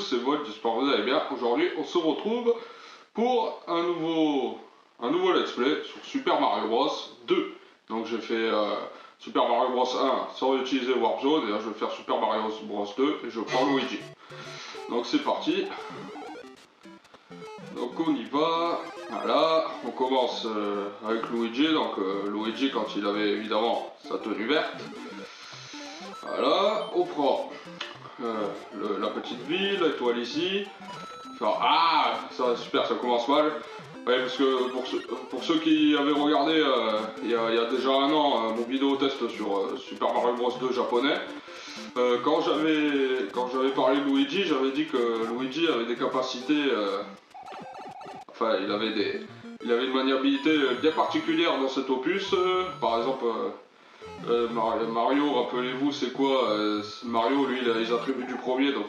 c'est Volt, j'espère que vous allez bien. Aujourd'hui, on se retrouve pour un nouveau let's play sur Super Mario Bros 2. Donc j'ai fait Super Mario Bros 1 sans utiliser Warp Zone, et là je vais faire Super Mario Bros 2 et je prends Luigi. Donc c'est parti. Donc on y va. Voilà, on commence avec Luigi. Donc Luigi quand il avait évidemment sa tenue verte. Voilà, on prend la petite ville, l'étoile ici. Enfin, ah, ça super, ça commence mal. Ouais, parce que pour ceux qui avaient regardé il y a déjà un an mon vidéo test sur Super Mario Bros 2 japonais, quand j'avais parlé de Luigi, j'avais dit que Luigi avait des capacités, enfin il avait une maniabilité bien particulière dans cet opus. Par exemple, Mario, rappelez-vous, c'est quoi Mario, lui, il a les attributs du premier, donc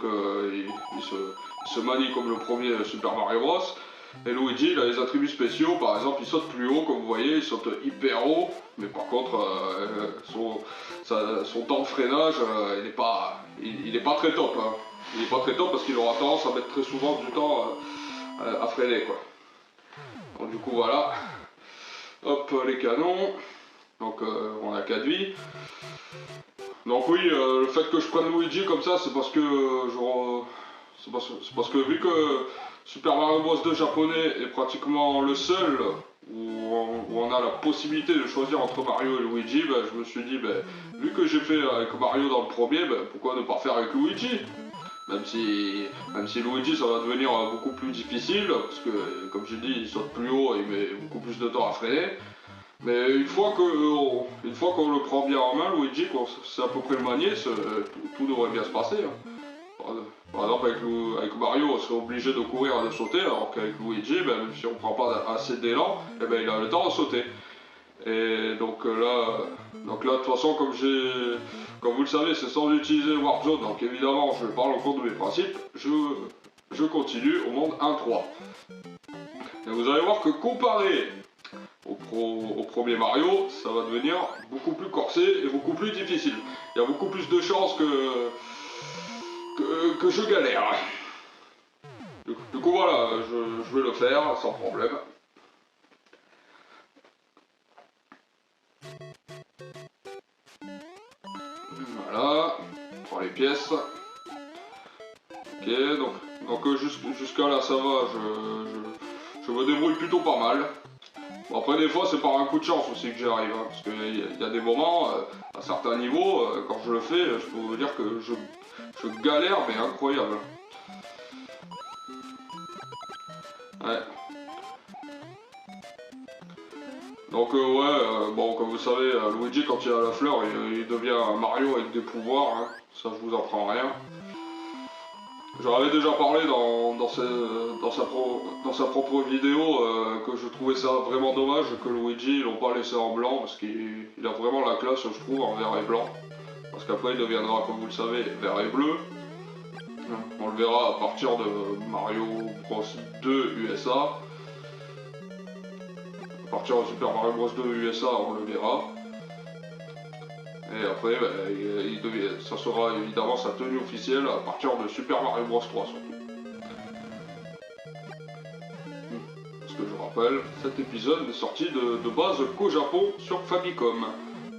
il se manie comme le premier Super Mario Bros. Et Luigi, il a les attributs spéciaux, par exemple, il saute plus haut, comme vous voyez, il saute hyper haut, mais par contre, son temps de freinage, il est pas très top. Hein. Il est pas très top parce qu'il aura tendance à mettre très souvent du temps à freiner, quoi. Donc du coup, voilà. Hop, les canons. Donc on a 4 vies. Donc oui, le fait que je prenne Luigi comme ça, c'est parce que c'est parce que vu que Super Mario Bros 2 japonais est pratiquement le seul où on a la possibilité de choisir entre Mario et Luigi, ben, je me suis dit, ben, vu que j'ai fait avec Mario dans le premier, ben, pourquoi ne pas faire avec Luigi? Même si Luigi ça va devenir beaucoup plus difficile, parce que comme j'ai dit, il saute plus haut et il met beaucoup plus de temps à freiner. Mais une fois qu'on le prend bien en main, Luigi, qu'on sait à peu près le manier, tout devrait bien se passer. Hein. Par exemple, avec Mario, on serait obligé de courir et de sauter, alors qu'avec Luigi, ben, même si on ne prend pas assez d'élan, eh ben, il a le temps de sauter. Et donc là, de toute façon, comme vous le savez, c'est sans utiliser Warp Zone, donc évidemment, je parle au compte de mes principes, je continue au monde 1-3. Et vous allez voir que comparé au premier Mario, ça va devenir beaucoup plus corsé et beaucoup plus difficile. Il y a beaucoup plus de chances que je galère. Du coup voilà, je vais le faire sans problème. Voilà, on prend les pièces. Ok, donc jusqu'à là ça va, je me débrouille plutôt pas mal. Bon, après des fois c'est par un coup de chance aussi que j'y arrive, hein, parce qu'il y a des moments, à certains niveaux, quand je le fais, je peux vous dire que je galère mais incroyable. Ouais. Donc ouais, bon comme vous savez, Luigi quand il a la fleur, il devient Mario avec des pouvoirs, hein. Ça je vous apprends rien. J'en avais déjà parlé dans sa propre vidéo que je trouvais ça vraiment dommage que Luigi ils l'ont pas laissé en blanc parce qu'il a vraiment la classe je trouve en vert et blanc. Parce qu'après il deviendra comme vous le savez vert et bleu. On le verra à partir de Mario Bros 2 USA. À partir de Super Mario Bros 2 USA on le verra. Et après, ben, ça sera évidemment sa tenue officielle à partir de Super Mario Bros 3 surtout. Parce que je rappelle, cet épisode n'est sorti de base qu'au Japon sur Famicom.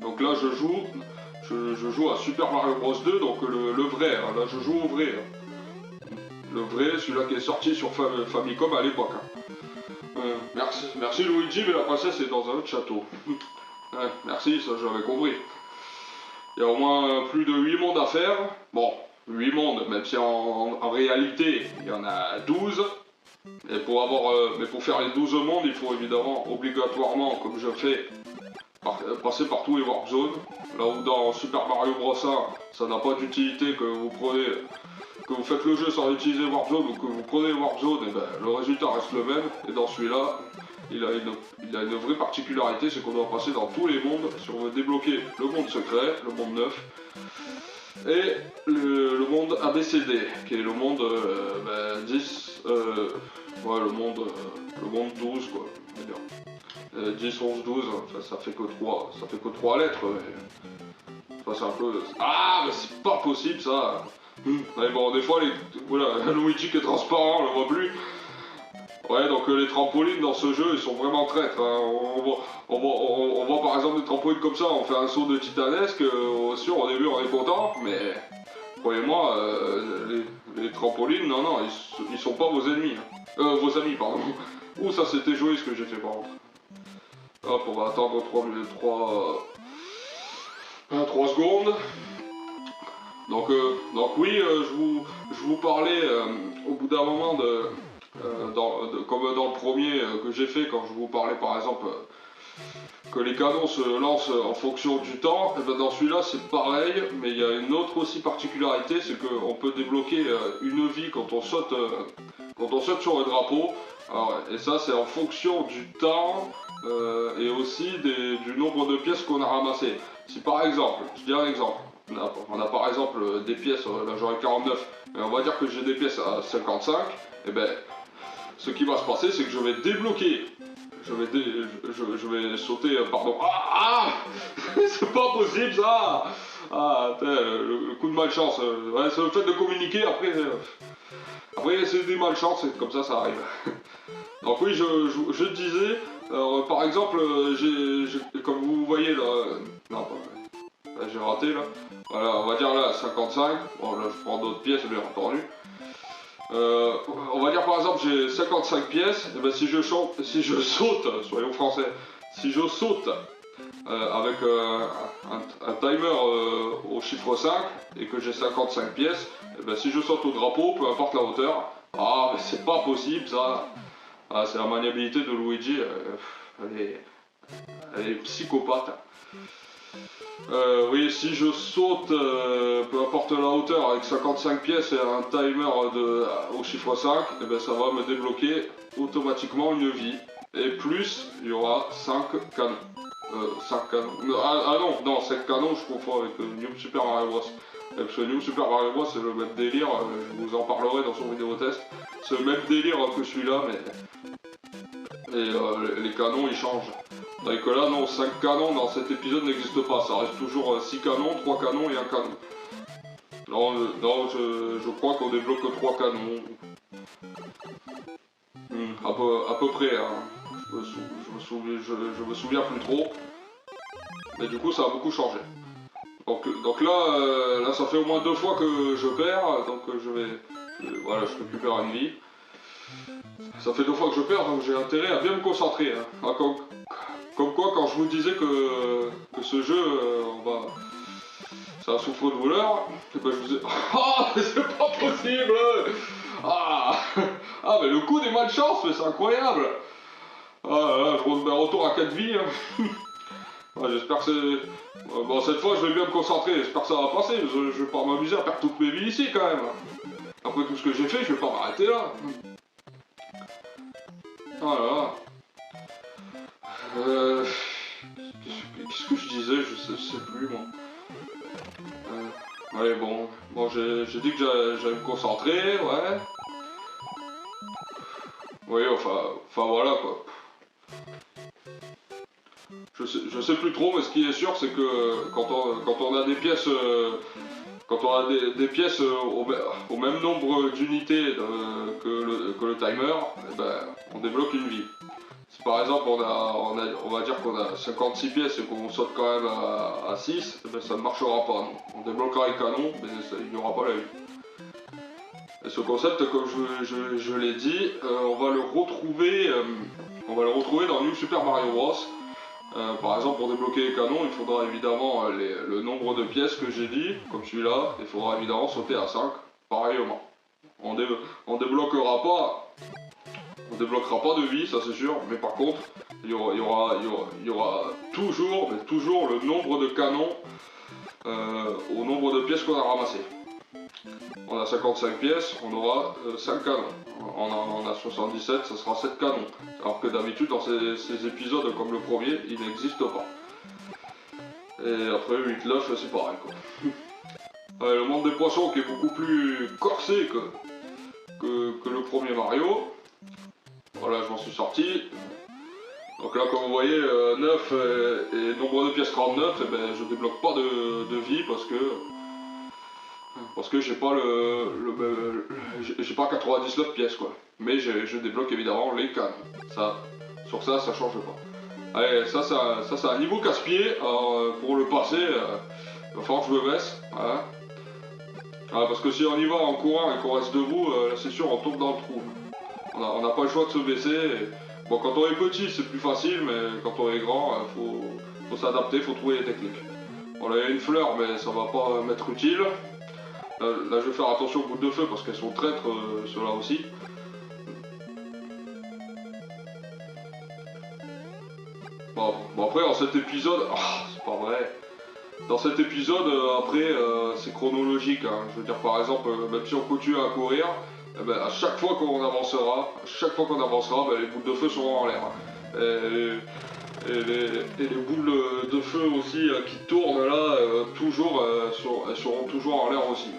Donc là je joue à Super Mario Bros 2, donc le vrai, hein. Là je joue au vrai. Hein. Le vrai, celui-là qui est sorti sur Famicom à l'époque. Hein. Merci Luigi, mais la princesse est dans un autre château. Ouais, merci, ça j'avais compris. Il y a au moins plus de 8 mondes à faire. Bon, 8 mondes, même si en réalité, il y en a 12. Et mais pour faire les 12 mondes, il faut évidemment, obligatoirement, comme je fais, passer par tous les Warp Zones. Là où dans Super Mario Bros 1, ça n'a pas d'utilité que vous faites le jeu sans utiliser Warp Zone ou que vous prenez Warp Zone, et ben, le résultat reste le même. Et dans celui-là, il a une vraie particularité, c'est qu'on doit passer dans tous les mondes si on veut débloquer le monde secret, le monde 9, et le monde ABCD, qui est le monde 10, ouais, le monde 12, quoi, on va dire. 10, 11, 12, enfin, ça fait que 3 lettres, passe un peu... Ah, mais c'est pas possible ça. Mais bon, des fois, voilà, Luigi qui est transparent, on le voit plus. Ouais, donc les trampolines dans ce jeu, ils sont vraiment traîtres. Hein. On voit par exemple des trampolines comme ça, on fait un saut de titanesque, sûr, au début on est content, mais croyez-moi, les trampolines, non, ils sont pas vos ennemis. Hein. Vos amis, pardon. Ouh, ça c'était joli ce que j'ai fait par contre. Hop, on va attendre 3 secondes. Donc oui, je vous parlais au bout d'un moment comme dans le premier que j'ai fait, quand je vous parlais par exemple que les canons se lancent en fonction du temps, et ben dans celui-là c'est pareil, mais il y a une autre aussi particularité, c'est qu'on peut débloquer une vie quand on saute sur le drapeau. Alors, et ça c'est en fonction du temps et aussi du nombre de pièces qu'on a ramassées. Si par exemple, je dis un exemple, on a par exemple des pièces, là j'aurai 49, mais on va dire que j'ai des pièces à 55, et ben ce qui va se passer c'est que je vais débloquer, je vais sauter, pardon, c'est pas possible ça. Le coup de malchance, ouais, c'est le fait de communiquer, après c'est des malchances, c'est comme ça arrive. Donc oui, je disais, par exemple, comme vous voyez là, non pas, là, j'ai raté là, voilà, on va dire là 55, bon là je prends d'autres pièces bien entendu. On va dire par exemple j'ai 55 pièces, et ben si je saute, soyons français, si je saute avec un timer au chiffre 5 et que j'ai 55 pièces, et ben si je saute au drapeau, peu importe la hauteur, mais c'est pas possible ça. C'est la maniabilité de Luigi, elle est psychopathe. Oui, si je saute, peu importe la hauteur, avec 55 pièces et un timer au chiffre 5, et ben ça va me débloquer automatiquement une vie. Et plus, il y aura 5 canons. 5 canons. Non, 5 canons, je confonds avec New Super Mario Bros. Parce que New Super Mario Bros, c'est le même délire, je vous en parlerai dans son vidéo test. C'est le même délire que celui-là, mais... Et les canons, ils changent. Tandis que là, non, 5 canons dans cet épisode n'existe pas. Ça reste toujours 6 canons, 3 canons et 1 canon. Non, je crois qu'on débloque 3 canons. À peu près, hein. Je me souviens plus trop. Mais du coup, ça a beaucoup changé. Donc là, ça fait au moins 2 fois que je perds. Donc voilà, je récupère une vie. Ça fait 2 fois que je perds, donc j'ai intérêt à bien me concentrer. Hein. Comme quoi, quand je vous disais que ce jeu, c'est un souffre-douleur, ben je vous ai... Ah, mais c'est pas possible. Mais le coup des malchances, mais c'est incroyable. Là, je remets un retour à 4 vies. Hein. J'espère que c'est... Bon, cette fois, je vais bien me concentrer, j'espère que ça va passer. Je vais pas m'amuser à perdre toutes mes vies ici, quand même. Après tout ce que j'ai fait, je vais pas m'arrêter là. Voilà. Qu'est-ce que je disais? Je sais plus, moi. Ouais, bon, j'ai dit que j'allais me concentrer, ouais. Oui, enfin voilà, quoi. Je sais plus trop, mais ce qui est sûr, c'est que quand on a des pièces... Quand on a des pièces au même nombre d'unités que le timer, eh ben, on débloque une vie. Si par exemple on va dire qu'on a 56 pièces et qu'on saute quand même à 6, eh ben, ça ne marchera pas. Non. On débloquera les canons, mais il n'y aura pas la vie. Et ce concept, comme je l'ai dit, on va le retrouver dans New Super Mario Bros. Par exemple, pour débloquer les canons, il faudra évidemment le nombre de pièces que j'ai dit, comme celui-là. Il faudra évidemment sauter à 5, pareillement. On débloquera pas de vie, ça c'est sûr, mais par contre, il y aura toujours le nombre de canons au nombre de pièces qu'on a ramassées. On a 55 pièces, on aura 5 canons. On a 77, ça sera 7 canons. Alors que d'habitude, dans ces épisodes comme le premier, il n'existe pas. Et après 8-9, c'est pareil, quoi. Le monde des poissons qui est beaucoup plus corsé que le premier Mario. Voilà, je m'en suis sorti. Donc là, comme vous voyez, 9 et nombre de pièces 39, et ben, je débloque pas de vie parce que j'ai pas j'ai pas 99 pièces quoi. Mais je débloque évidemment les cannes. Ça, sur ça, ça change pas. Allez, ça c'est un niveau casse-pied. Pour le passer, il va falloir que je me baisse. Voilà. Ah, parce que si on y va en courant et qu'on reste debout, c'est sûr on tombe dans le trou. On n'a pas le choix de se baisser. Bon, quand on est petit, c'est plus facile, mais quand on est grand, faut s'adapter, faut trouver les techniques. Bon, là, il y a une fleur, mais ça va pas m'être utile. Là, je vais faire attention aux boules de feu parce qu'elles sont traîtres, ceux-là aussi. Bon, après, dans cet épisode... Ah, c'est pas vrai. Dans cet épisode, après, c'est chronologique. Hein. Je veux dire, par exemple, même si on continue à courir, eh ben, à chaque fois qu'on avancera, ben, les boules de feu seront en l'air. Et les boules de feu aussi qui tournent là, elles seront toujours en l'air aussi.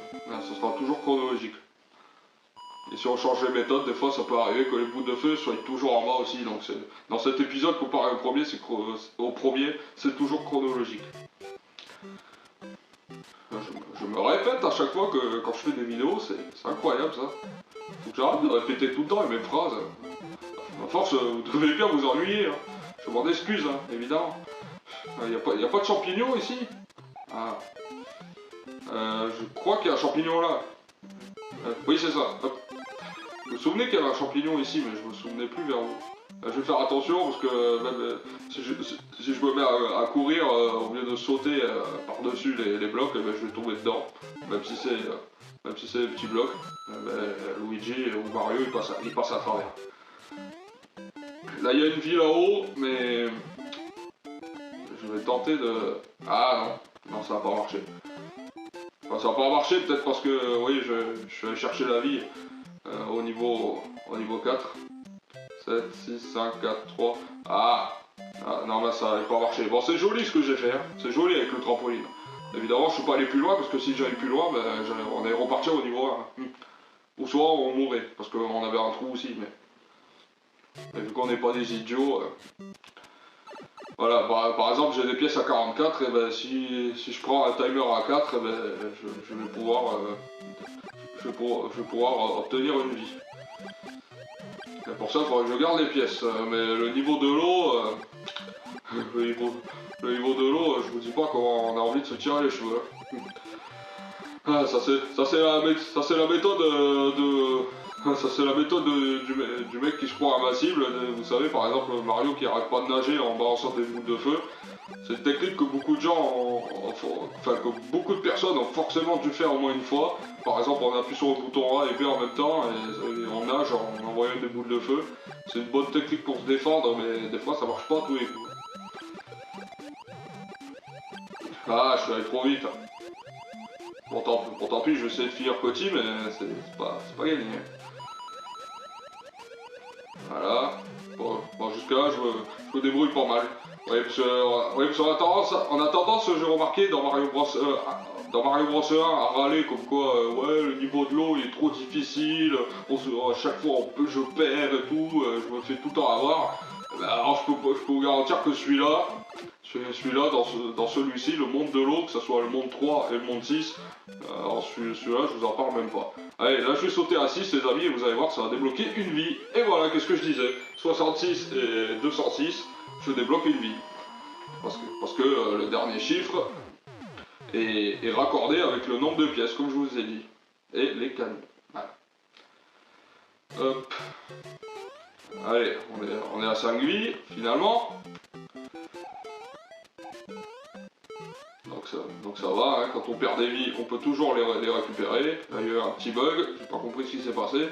Ce sera toujours chronologique. Et si on change les méthodes, des fois ça peut arriver que les boules de feu soient toujours en bas aussi. Donc dans cet épisode, comparé au premier, c'est toujours chronologique. Je me répète à chaque fois que quand je fais des vidéos, c'est incroyable ça. Faut que j'arrête de répéter tout le temps les mêmes phrases. À force, vous devez bien vous ennuyer. Hein. Je m'en excuse, hein, évidemment. Il n'y a pas de champignons ici. Ah. Je crois qu'il y a un champignon là. Oui, c'est ça. Hop. Je me souvenais qu'il y avait un champignon ici, mais je me souvenais plus vers où. Je vais faire attention parce que même si je me mets à courir, au lieu de sauter par-dessus les blocs, ben, je vais tomber dedans. Même si c'est des petits blocs, ben, Luigi ou Mario il passe à travers. Là il y a une vie là-haut, mais je vais tenter de... Ah non, ça va pas marcher. Enfin, ça va pas marcher peut-être parce que oui, je suis allé chercher la vie au niveau 4. 7, 6, 5, 4, 3. Ah, non, là ça n'avait pas marché. Bon, c'est joli ce que j'ai fait, hein. C'est joli avec le trampoline. Évidemment, je suis pas allé plus loin parce que si j'allais plus loin, ben, on allait repartir au niveau 1. Ou soit on mourrait parce qu'on avait un trou aussi. Mais vu qu'on n'est pas des idiots. Voilà, par exemple, j'ai des pièces à 44, et ben si je prends un timer à 4, et ben, je vais pouvoir obtenir une vie. Et pour ça, il faudrait que je garde les pièces. Mais le niveau de l'eau, le niveau de l'eau, je vous dis pas comment on a envie de se tirer les cheveux. Ah, ça c'est la méthode ça c'est la méthode du mec qui se croit invincible. Vous savez, par exemple Mario qui arrête pas de nager en balançant des boules de feu. C'est une technique que beaucoup de gens, que beaucoup de personnes ont forcément dû faire au moins une fois. Par exemple, on appuie sur le bouton A et B en même temps et on nage en envoyant des boules de feu. C'est une bonne technique pour se défendre, mais des fois ça marche pas à tous les coups. Ah, je suis allé trop vite. Bon, tant pis, je vais essayer de finir petit, mais c'est pas gagné. Voilà. Bon jusque là, je me débrouille pas mal. Oui, parce on a tendance, j'ai remarqué, dans Mario Bros 1 à râler comme quoi, ouais, le niveau de l'eau il est trop difficile, à chaque fois je perds et tout, je me fais tout le temps avoir. Ben, alors je peux vous garantir que celui-là, dans celui-ci, le monde de l'eau, que ce soit le monde 3 et le monde 6, alors celui-là, je vous en parle même pas. Allez, là je vais sauter à 6 les amis, et vous allez voir que ça va débloquer une vie. Et voilà, qu'est-ce que je disais, 66 et 206, je débloque une vie. Parce que le dernier chiffre est raccordé avec le nombre de pièces, comme je vous ai dit. Et les canons. Voilà. Hop. Allez, on est à 5 vies, finalement. Donc ça va, hein, quand on perd des vies, on peut toujours les récupérer. Là, il y a eu un petit bug, j'ai pas compris ce qui s'est passé.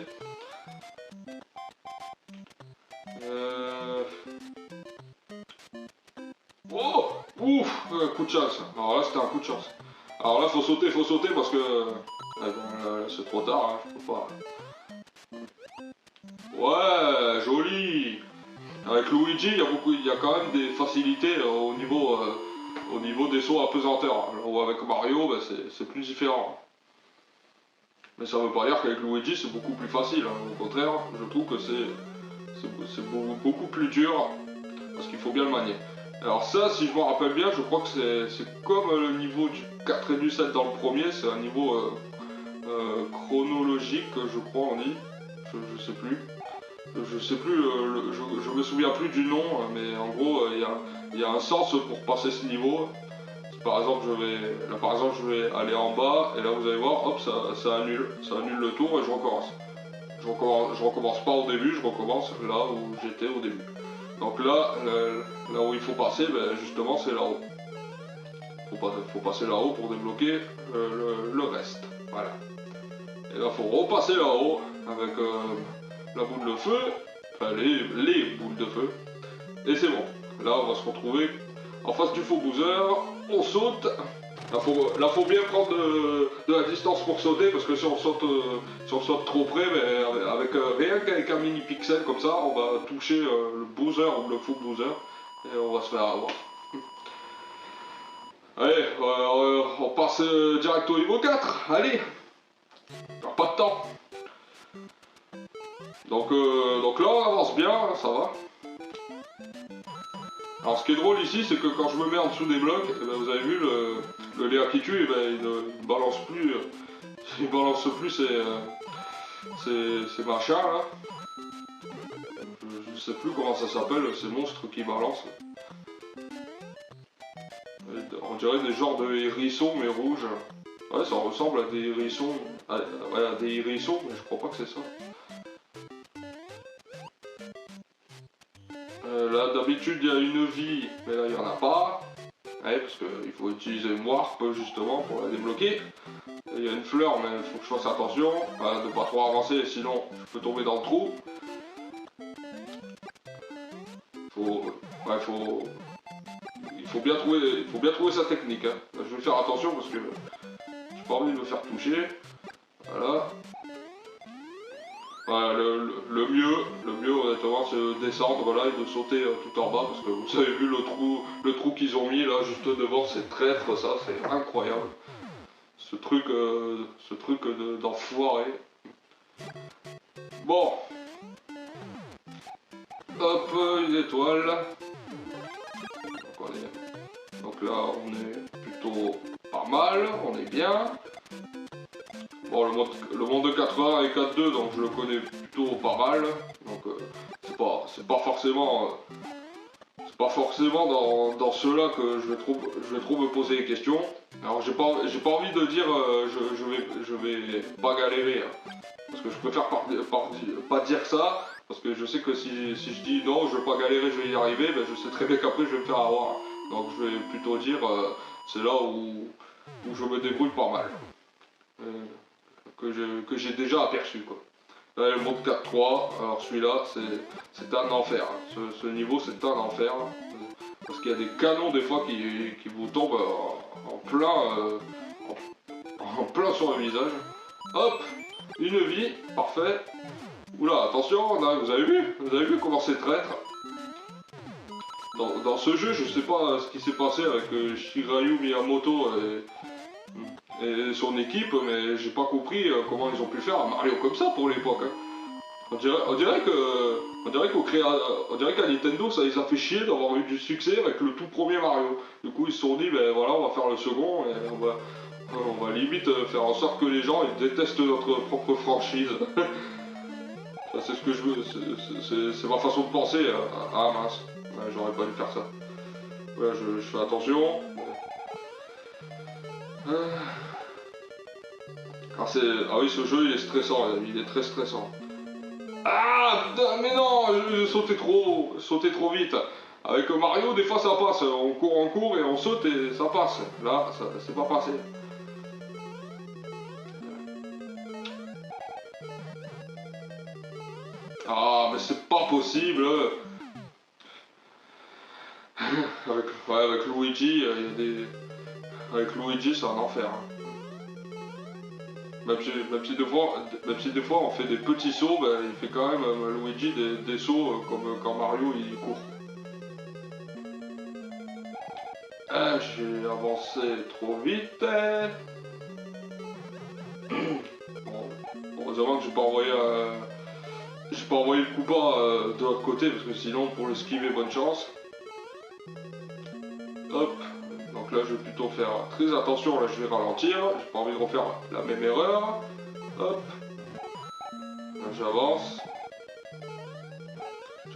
Oh, ouf, coup de chance. Alors là, c'était un coup de chance. Alors là, faut sauter parce que... c'est trop tard, hein, je peux pas... Ouais, joli. Avec Luigi, il y a quand même des facilités au niveau des sauts à pesanteur. Ou avec Mario, bah, c'est plus différent. Mais ça veut pas dire qu'avec Luigi, c'est beaucoup plus facile. Hein. Au contraire, je trouve que c'est beaucoup plus dur parce qu'il faut bien le manier. Alors ça, si je me rappelle bien, je crois que c'est comme le niveau du 4 et du 7 dans le premier, c'est un niveau chronologique, je crois on dit, je sais plus. Je sais plus, je me souviens plus du nom, mais en gros, il y a un sens pour passer ce niveau. Par exemple, je vais aller en bas, et là vous allez voir, hop, ça annule le tour, et je recommence. Je recommence pas au début, je recommence là où j'étais au début. Donc là, là où il faut passer, ben, justement, c'est là-haut. Faut passer là-haut pour débloquer le reste. Voilà. Et là, faut repasser là-haut avec la boule de feu, enfin les boules de feu. Et c'est bon. Là, on va se retrouver en face du faux Bowser. On saute. Là, faut bien prendre de la distance pour sauter, parce que si on saute trop près, mais rien qu'avec un mini pixel comme ça, on va toucher le Bowser ou le faux Bowser, et on va se faire avoir. Allez, on passe direct au niveau 4, allez. Pas de temps. Donc là, on avance bien, hein, ça va. Alors ce qui est drôle ici, c'est que quand je me mets en dessous des blocs, eh ben, vous avez vu le Léa qui tue, eh ben, il ne balance plus, ces machins là. Je sais plus comment ça s'appelle, ces monstres qui balancent. On dirait des genres de hérissons mais rouges. Ouais, ça ressemble à des hérissons, à des hérissons, mais je crois pas que c'est ça. Là d'habitude il y a une vie, mais là il n'y en a pas. Ouais, parce qu'il faut utiliser Warp justement pour la débloquer. Il y a une fleur, mais il faut que je fasse attention de pas trop avancer, sinon je peux tomber dans le trou. Il faut bien trouver sa technique. Hein. Je vais faire attention parce que j'ai pas envie de me faire toucher. Voilà. Ouais, le mieux honnêtement c'est de descendre là et de sauter tout en bas, parce que vous avez vu le trou qu'ils ont mis là juste devant, c'est traître, ça c'est incroyable. Ce truc d'enfoiré. Bon. Hop, une étoile. Donc là on est plutôt pas mal, on est bien. Bon, le monde de 4.1 et 4.2, donc je le connais plutôt pas mal. Donc c'est pas forcément dans ceux-là que je vais trop me poser des questions. Alors j'ai pas envie de dire je vais pas galérer, hein, parce que je préfère pas dire ça, parce que je sais que si je dis non je vais pas galérer, je vais y arriver, ben je sais très bien qu'après je vais me faire avoir. Donc je vais plutôt dire c'est là où je me débrouille pas mal. Que j'ai déjà aperçu quoi. Là, le monde 4.3, alors celui-là c'est un enfer, hein. Ce niveau c'est un enfer, hein. Parce qu'il y a des canons des fois qui vous tombent en plein sur le visage. Hop, une vie, parfait. Oula, attention, vous avez vu comment c'est traître. Dans ce jeu, je sais pas ce qui s'est passé avec Shigeru Miyamoto et son équipe, mais j'ai pas compris comment ils ont pu faire un Mario comme ça pour l'époque. Hein. On dirait qu'à Nintendo ça les a fait chier d'avoir eu du succès avec le tout premier Mario. Du coup ils se sont dit ben voilà, on va faire le second et on va limite faire en sorte que les gens ils détestent notre propre franchise. Ça c'est ce que je veux, c'est ma façon de penser. Ah mince, ouais, j'aurais pas dû faire ça. Ouais, je fais attention. Ah oui, ce jeu il est stressant, il est très stressant. Ah putain, mais non, je sautais trop vite. Avec Mario, des fois ça passe, on court et on saute et ça passe. Là, c'est pas passé. Ah, mais c'est pas possible. Avec Luigi, il y a des... Avec Luigi, c'est un enfer. Hein. Même si des fois on fait des petits sauts, bah, il fait quand même Luigi des sauts comme quand Mario il court. Ah, j'ai avancé trop vite. Bon, heureusement que j'ai pas envoyé le Koopa de l'autre côté, parce que sinon pour l'esquiver bonne chance. plutôt faire très attention, là je vais ralentir, j'ai pas envie de refaire la même erreur. Hop. Là j'avance.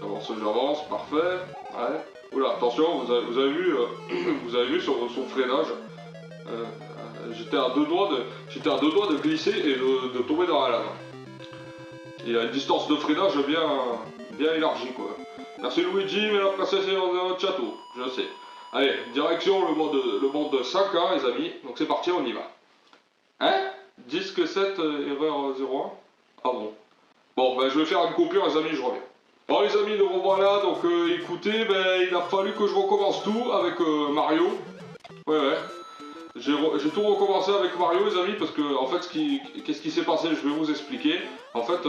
J'avance, parfait. Ouais. Oula, attention, vous avez vu, vous avez vu son freinage. J'étais à deux doigts de glisser et de tomber dans la lave. Il a une distance de freinage bien élargie, quoi. Merci Luigi, mais la princesse est dans notre château, je sais. Allez, direction le monde 5, les amis. Donc c'est parti, on y va. Hein? Disque 7, erreur 01. Ah bon. Bon, ben je vais faire une coupure, les amis, je reviens. Bon les amis, nous revoilà, donc écoutez, ben, il a fallu que je recommence tout avec Mario. Ouais. J'ai tout recommencé avec Mario les amis, parce que en fait, qu'est-ce qui s'est passé, je vais vous expliquer. En fait,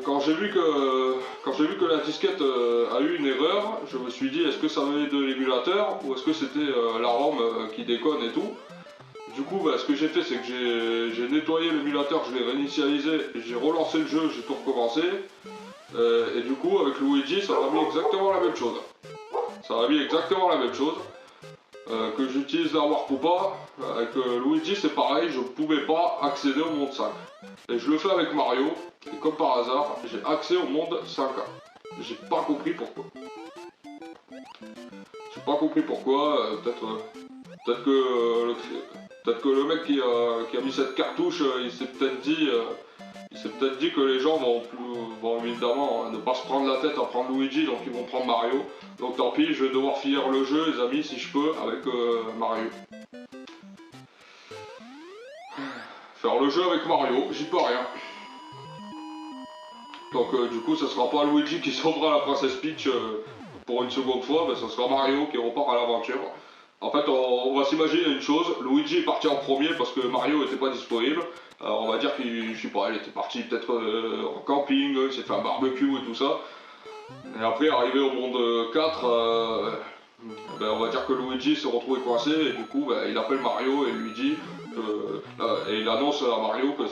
quand j'ai vu que la disquette a eu une erreur, je me suis dit, est-ce que ça venait de l'émulateur, ou est-ce que c'était la ROM qui déconne et tout. Du coup, ce que j'ai fait, c'est que j'ai nettoyé l'émulateur, je l'ai réinitialisé, j'ai relancé le jeu, j'ai tout recommencé. Et du coup, avec Luigi, ça m'a mis exactement la même chose. Que j'utilise la Warp ou pas, avec Luigi c'est pareil, je pouvais pas accéder au monde 5. Et je le fais avec Mario, et comme par hasard, j'ai accès au monde 5A. J'ai pas compris pourquoi. Peut-être que le mec qui a mis cette cartouche, il s'est peut-être dit que les gens vont évidemment ne pas se prendre la tête à prendre Luigi, donc ils vont prendre Mario. Donc tant pis, je vais devoir finir le jeu, les amis, si je peux, avec Mario. Faire le jeu avec Mario, j'y peux rien. Donc du coup, ça sera pas Luigi qui sauvera la princesse Peach pour une seconde fois, mais ça sera Mario qui repart à l'aventure. En fait, on va s'imaginer une chose, Luigi est parti en premier parce que Mario n'était pas disponible. Alors, on va dire qu'il, je sais pas, il était parti peut-être en camping, il s'est fait un barbecue et tout ça. Et après, arrivé au monde 4, on va dire que Luigi s'est retrouvé coincé et du coup, il appelle Mario et lui dit, et il annonce à Mario que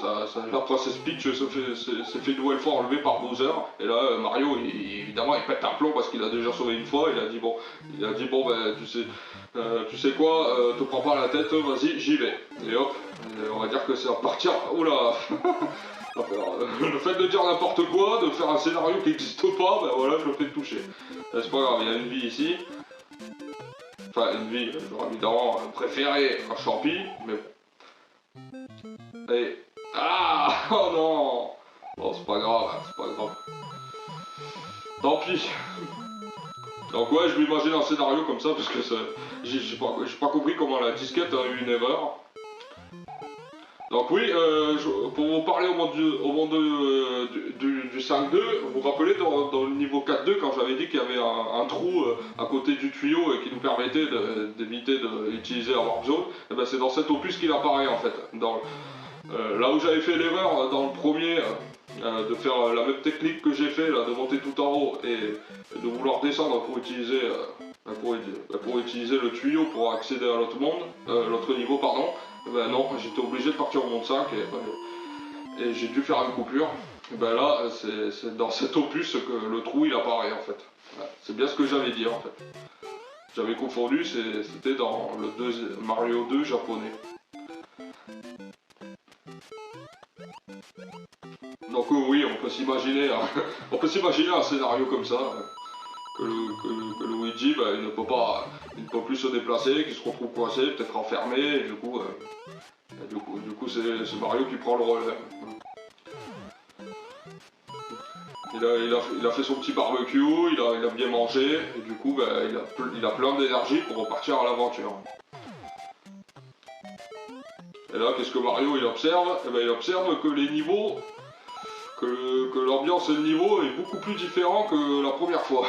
la princesse Peach s'est fait une nouvelle fois enlever par Bowser. Et là, Mario, évidemment, il pète un plomb parce qu'il a déjà sauvé une fois. Il a dit bon, tu sais quoi, te prends pas la tête, vas-y, j'y vais. Et hop, on va dire que c'est à partir. Oula. Le fait de dire n'importe quoi, de faire un scénario qui n'existe pas, voilà, je le fais toucher. C'est pas grave, il y a une vie ici. Enfin, une vie, j'aurais évidemment préféré un champi, mais bon. Et... Ah. Oh non. Bon, c'est pas grave. Tant pis. Donc ouais, je m'imagine un scénario comme ça, parce que j'ai pas compris comment la disquette a eu une erreur. Donc oui, pour vous parler au monde du 5.2, vous vous rappelez dans le niveau 4.2 quand j'avais dit qu'il y avait un trou à côté du tuyau et qui nous permettait d'éviter d'utiliser la Warp Zone, et ben c'est dans cet opus qu'il apparaît en fait. Là où j'avais fait l'erreur dans le premier, de faire la même technique que j'ai fait, là, de monter tout en haut et de vouloir descendre pour utiliser le tuyau pour accéder à l'autre niveau, pardon. Ben non, j'étais obligé de partir au monde 5 et j'ai dû faire une coupure. Et ben là, c'est dans cet opus que le trou il apparaît en fait. Voilà. C'est bien ce que j'avais dit en fait. J'avais confondu, c'était dans le Mario 2 japonais. Donc oui, on peut s'imaginer un scénario comme ça. Que Luigi, il ne peut plus se déplacer, qu'il se retrouve coincé, peut-être enfermé, et du coup c'est Mario qui prend le relais. Il a fait son petit barbecue, il a bien mangé, et du coup il a plein d'énergie pour repartir à l'aventure. Et là, qu'est-ce que Mario il observe? Eh ben, il observe que les niveaux, que l'ambiance et le niveau est beaucoup plus différent que la première fois.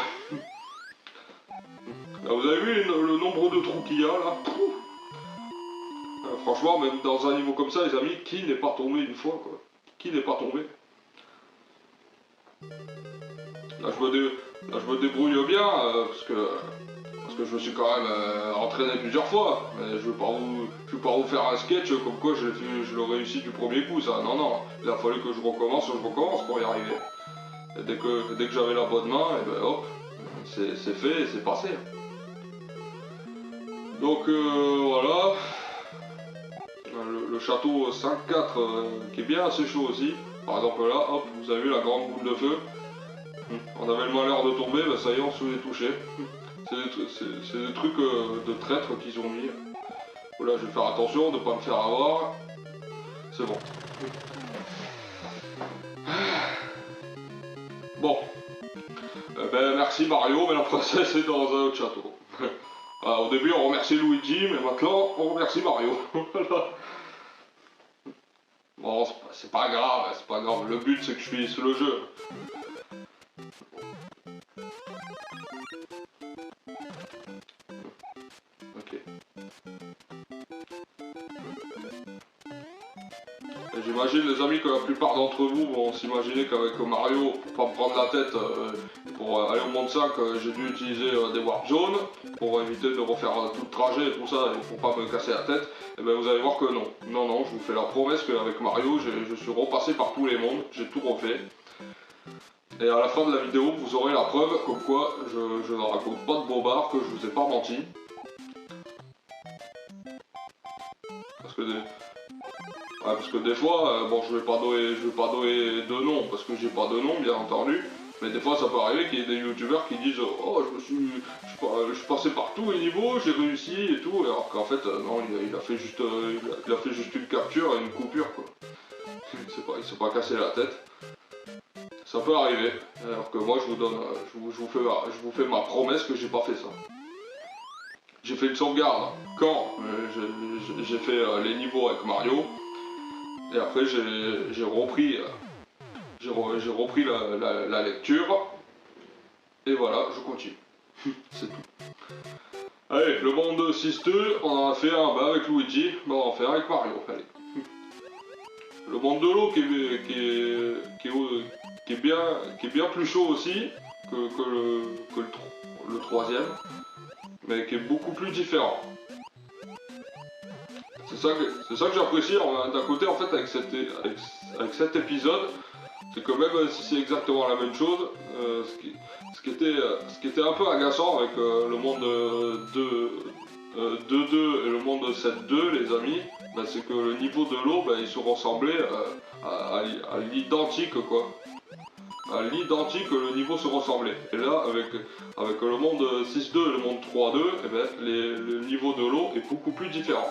Là, vous avez vu le nombre de trous qu'il y a là? Franchement, même dans un niveau comme ça, les amis, qui n'est pas tombé une fois, quoi? Qui n'est pas tombé? Là, je me débrouille bien, parce que je me suis quand même entraîné plusieurs fois. Mais je vais pas vous faire un sketch comme quoi je l'ai réussi du premier coup, ça. Non, il a fallu que je recommence pour y arriver. Et dès que j'avais la bonne main, et ben hop, c'est fait et c'est passé. Donc voilà, le château 5-4 qui est bien assez chaud aussi. Par exemple là, hop, vous avez vu la grande boule de feu. On avait le malheur de tomber, bah ça y est, on se fait toucher. C'est des trucs de traître qu'ils ont mis. Voilà, je vais faire attention de ne pas me faire avoir. C'est bon. Bon. Ben merci Mario, mais la princesse est dans un autre château. Au début on remercie Luigi, mais maintenant on remercie Mario. Voilà. Bon, c'est pas grave, c'est pas grave. Le but c'est que je finisse le jeu. Ok. J'imagine les amis que la plupart d'entre vous vont s'imaginer qu'avec Mario, pour pas me prendre la tête, pour aller au monde 5, j'ai dû utiliser des warp zones pour éviter de refaire tout le trajet et tout ça, et pour pas me casser la tête. Et ben vous allez voir que non. Non, non, je vous fais la promesse qu'avec Mario, je suis repassé par tous les mondes, j'ai tout refait. Et à la fin de la vidéo, vous aurez la preuve comme quoi je ne raconte pas de bobard, que je vous ai pas menti. Parce que des fois, bon je vais pas donner de nom parce que j'ai pas de nom bien entendu, mais des fois ça peut arriver qu'il y ait des youtubeurs qui disent oh je suis passé par tous les niveaux, j'ai réussi et tout, alors qu'en fait non il a fait juste une capture et une coupure quoi. Il s'est pas cassé la tête. Ça peut arriver, alors que moi je vous fais ma promesse que j'ai pas fait ça. J'ai fait une sauvegarde quand j'ai fait les niveaux avec Mario. Et après j'ai repris la lecture. Et voilà, je continue. C'est tout. Allez, le monde 6-2, on en a fait un avec Luigi, on va en faire avec Mario. Allez. Le monde de l'eau qui est bien plus chaud aussi que le troisième, mais qui est beaucoup plus différent. C'est ça que j'apprécie d'un côté en fait avec cet épisode, c'est que même si c'est exactement la même chose, ce qui était un peu agaçant avec le monde 2-2 et le monde 7-2 les amis, bah, c'est que le niveau de l'eau bah, ils se ressemblaient à l'identique quoi. À l'identique le niveau se ressemblait. Et là avec le monde 6-2 et le monde 3-2, eh ben, le niveau de l'eau est beaucoup plus différent.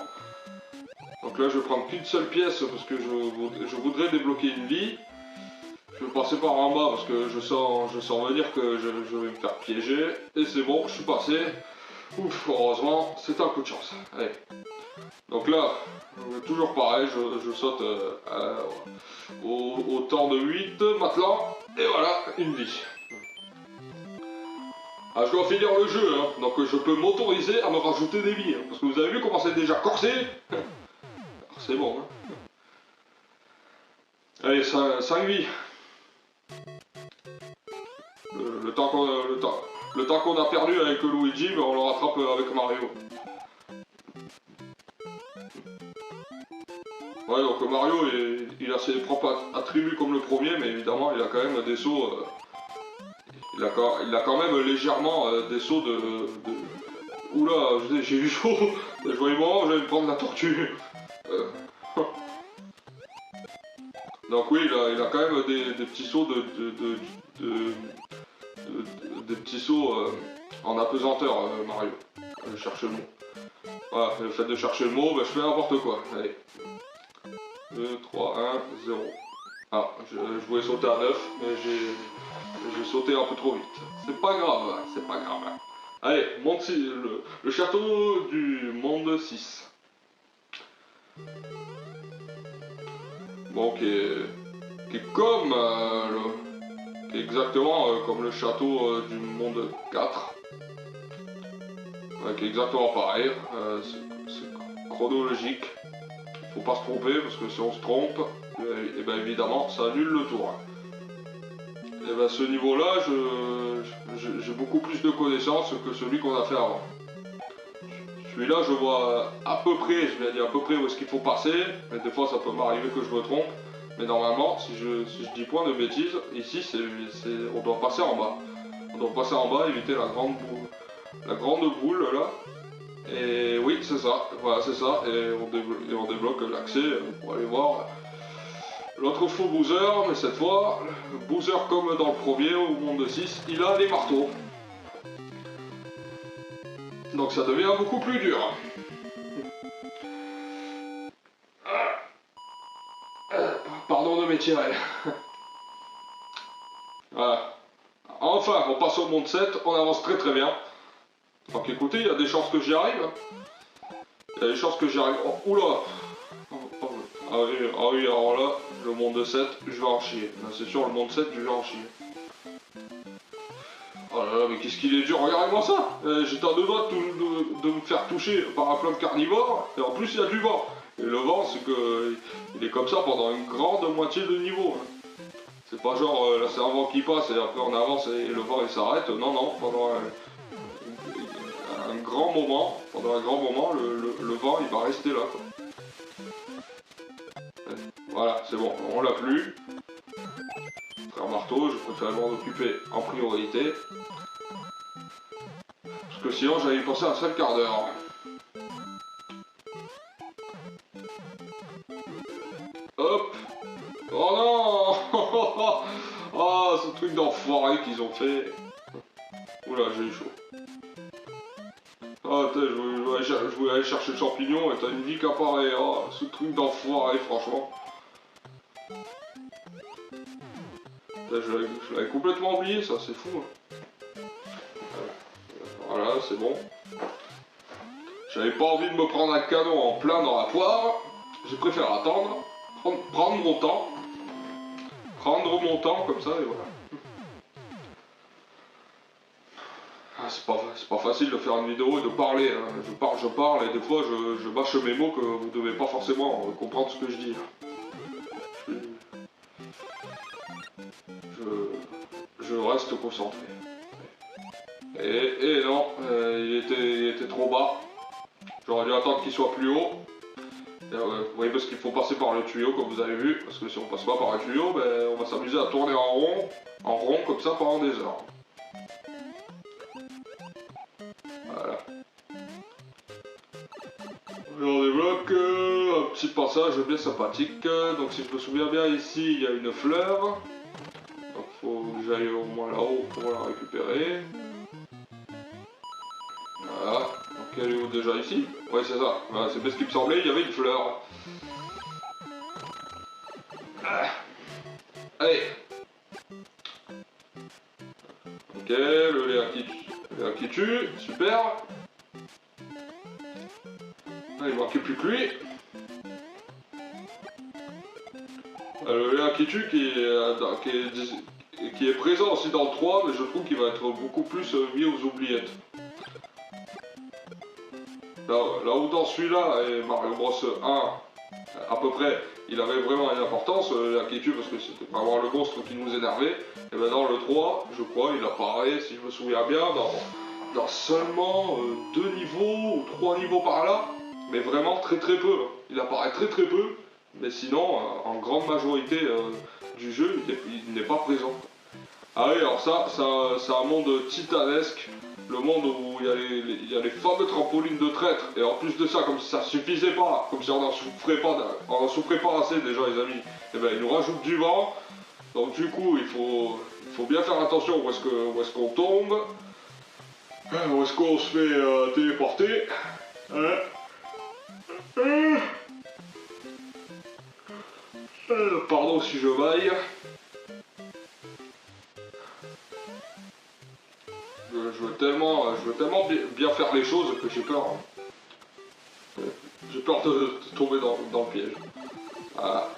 Donc là je vais prendre qu'une seule pièce parce que je voudrais débloquer une vie. Je vais passer par en bas parce que je sens venir que je vais me faire piéger. Et c'est bon, je suis passé. Ouf, heureusement, c'est un coup de chance. Allez. Donc là, toujours pareil, je saute au temps de 8 maintenant. Et voilà, une vie. Ah, je dois finir le jeu, hein, donc je peux m'autoriser à me rajouter des vies. Hein, parce que vous avez vu comment c'est déjà corsé. C'est bon. Hein. Allez, 5 vies. Le temps qu'on a perdu avec Luigi, ben on le rattrape avec Mario. Ouais, donc Mario, il a ses propres attributs comme le premier, mais évidemment, il a quand même des sauts... il a quand même légèrement des sauts de... Oula, j'ai eu chaud. Je voyais le moment où j'allais me prendre la tortue. Donc oui, il a quand même des petits sauts des petits sauts en apesanteur, Mario. Je cherche le mot. Voilà, le fait de chercher le mot, bah, je fais n'importe quoi. Allez. 2, 3, 1, 0. Ah, je voulais sauter à 9, mais j'ai sauté un peu trop vite. C'est pas grave, c'est pas grave. Allez, le château du monde 6. Bon, qui est comme qui est exactement comme le château du monde 4. Qui est exactement pareil. C'est chronologique. Faut pas se tromper parce que si on se trompe, et ben évidemment ça annule le tour. Et ben ce niveau-là, j'ai beaucoup plus de connaissances que celui qu'on a fait avant. Celui-là, je vois à peu près, je vais dire à peu près où est-ce qu'il faut passer, mais des fois ça peut m'arriver que je me trompe. Mais normalement, si je dis point de bêtises, ici on doit passer en bas. On doit passer en bas, éviter la grande boule là. Et oui, c'est ça, voilà, c'est ça. Et on débloque l'accès pour aller voir l'autre faux Bowser, mais cette fois, Bowser comme dans le premier, au monde 6, il a les marteaux. Donc ça devient beaucoup plus dur. Pardon de m'étirer. Voilà. Enfin, on passe au monde 7, on avance très très bien. Donc écoutez, il y a des chances que j'y arrive. Il y a des chances que j'y arrive. Oh, oula. Ah oui, alors là, le monde 7, je vais en chier. C'est sûr, le monde 7, je vais en chier. Oh là là, mais qu'est-ce qu'il est dur, regardez-moi ça. J'étais à deux doigts de me faire toucher par un plein de carnivores, et en plus il y a du vent. Et le vent, c'est que il est comme ça pendant une grande moitié de niveau. C'est pas genre, là c'est un vent qui passe, et après on avance et le vent il s'arrête. Non, non, pendant un grand moment, le vent il va rester là, quoi. Voilà, c'est bon, on l'a plus. Frère marteau, je préfère m'en occuper en priorité. Parce que sinon j'allais y passer un seul quart d'heure. Hop. Oh non. Oh, ce truc d'enfoiré qu'ils ont fait. Oula, j'ai eu chaud. Ah, je voulais aller chercher le champignon et t'as une vie qui apparaît. Oh, ce truc d'enfoiré, franchement. Je l'avais complètement oublié, ça, c'est fou. Hein. Voilà, c'est bon. J'avais pas envie de me prendre un canon en plein dans la poire. J'ai préféré attendre, prendre mon temps. Prendre mon temps comme ça et voilà. Ah, c'est pas facile de faire une vidéo et de parler. Hein. Je parle et des fois je bâche mes mots que vous devez pas forcément comprendre ce que je dis. Je reste concentré. Et non, il était trop bas. J'aurais dû attendre qu'il soit plus haut. Vous voyez, parce qu'il faut passer par le tuyau comme vous avez vu, parce que si on passe pas par le tuyau, ben, on va s'amuser à tourner en rond comme ça pendant des heures. Voilà. On débloque un petit passage bien sympathique. Donc si je me souviens bien, ici il y a une fleur. Donc faut que j'aille au moins là-haut pour la récupérer. Voilà. Donc elle est où déjà ici? Ouais, c'est ça. Voilà, c'est bien ce qui me semblait, il y avait une fleur. Allez. Ok, le Léa qui tue, super. Ah, il manquait plus que lui. Le Léa qui tue qui est présent aussi dans le 3, mais je trouve qu'il va être beaucoup plus mis aux oubliettes. Là où dans celui-là et Mario Bros 1, à peu près, il avait vraiment une importance, la qui tue, parce que c'était vraiment le monstre qui nous énervait. Et ben dans le 3, je crois, il apparaît, si je me souviens bien, dans seulement 2 niveaux ou 3 niveaux par là, mais vraiment très très peu. Il apparaît très très peu, mais sinon, en grande majorité du jeu, il n'est pas présent. Ah oui, alors ça c'est un monde titanesque. Le monde où il y a les fameux trampolines de traître. Et en plus de ça, comme si ça suffisait pas, comme si on n'en souffrait pas assez déjà les amis, et ben ils nous rajoutent du vent. Donc du coup il faut bien faire attention où est-ce qu'on tombe, où est-ce qu'on se fait téléporter. Pardon si je vaille. Je veux tellement bien faire les choses que j'ai peur. Hein. J'ai peur de tomber dans le piège. Voilà.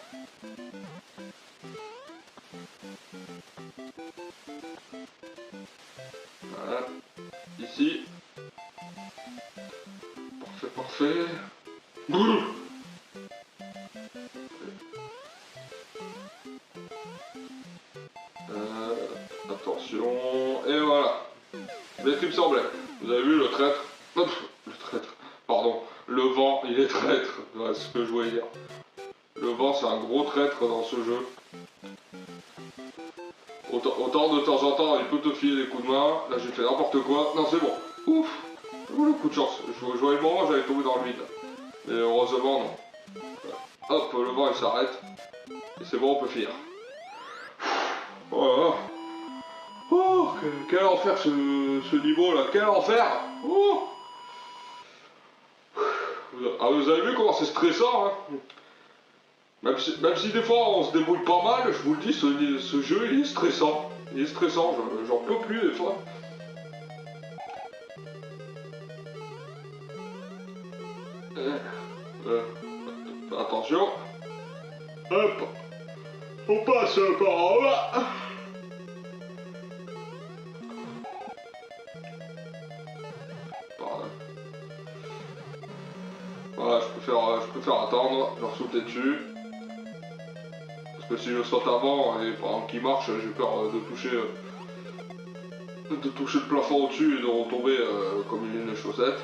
Voilà. Ici. Parfait, parfait. Attention. Et voilà. Mais ce qui me semblait. Vous avez vu le traître? Le traître. Pardon. Le vent, il est traître. Voilà, c'est ce que je voulais dire. Le vent, c'est un gros traître dans ce jeu. Autant de temps en temps, il peut te filer des coups de main. Là, j'ai fait n'importe quoi. Non, c'est bon. Ouf. Oh, le coup de chance. Je voyais le moment, j'allais tomber dans le vide. Mais heureusement, non. Hop, le vent il s'arrête. Et c'est bon, on peut finir. Voilà. Oh, quel enfer ce niveau là, quel enfer. Oh. Ah, vous avez vu comment c'est stressant, hein. Même si des fois on se débrouille pas mal, je vous le dis, ce jeu il est stressant. Il est stressant, j'en peux plus des fois. Attention. Hop. On passe par en bas. Voilà, je préfère attendre, leur sauter dessus. Parce que si je saute avant et par exemple qu'il marche, j'ai peur de toucher le plafond au-dessus et de retomber comme une chaussette.